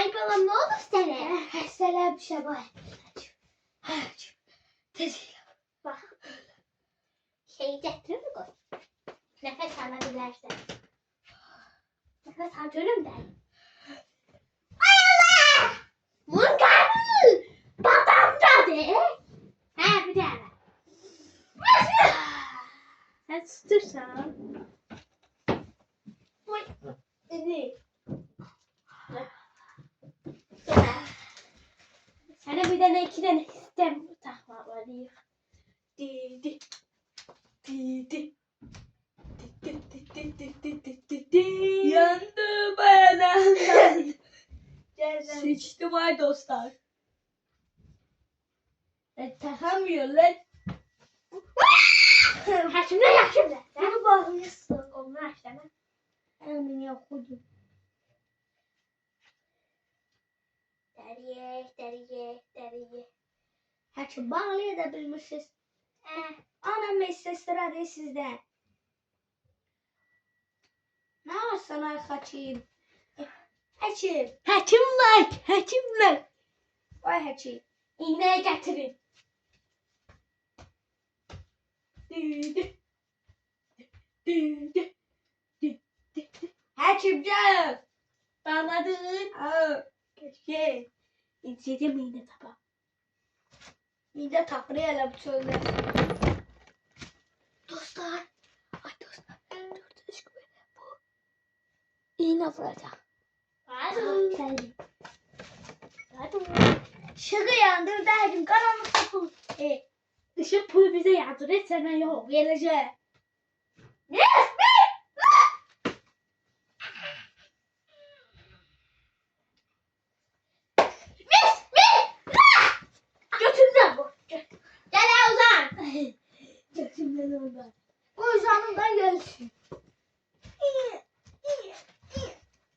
Ay babam ne oldu sana? Selam Şabay. Teşekkür. Bak. Şeyi getirir mi koy? Nefes alabilirsin. Nefes alıyorum ben. Ay Allah! Mungarı! Babam dedi. Ha bir daha. Sen tutursan. Evet. Sana bir tane iki tane istem takma var diye. Didi. Yandım ayağımdan. Sıçtım ay dostlar. Takamıyor lan. Ha şimdi yap şimdi. Bunu bağlıyorsun. Kolunu aç deme. Aman ya koydum. Deriye. Haçı bağlayabilirsiniz. Anam mesleği değil sizden. Ne var sana haçım? Haçım. Haçım var. Vay haçım. İğneyi getirin. Haçımcağım. Bağladın. Keşke. İzleyeceğim iğne tapa. İğne tapırıyla bu çölde. Dostlar. Ay dostlar. Dur aşkım. Bu. İğne vuracağım. Hadi. Şığı yandır derdim. Karanlık okul. Işık pul bize yardım et. Sana yok. Geleceğim. Götümden bu. Gel Ozan. Götümden oradan. Ozan'ımdan gelsin.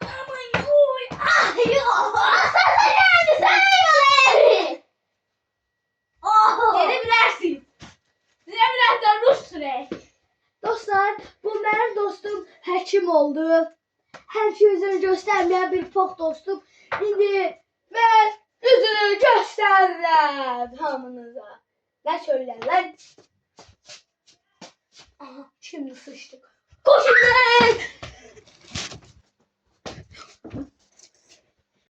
Aman oy. Ay yok. Sana yani sana yani. Yeni bilersin. Birazdan Rus süre. Dostlar, bu benim dostum Həkim oldu. Hər şey üzünü göstərməyən bir pox dostum. İndi mən üzünü göstərirəm hamınıza. Ne söyler lan? Aha, şimdi sıçtık. Koşun lan!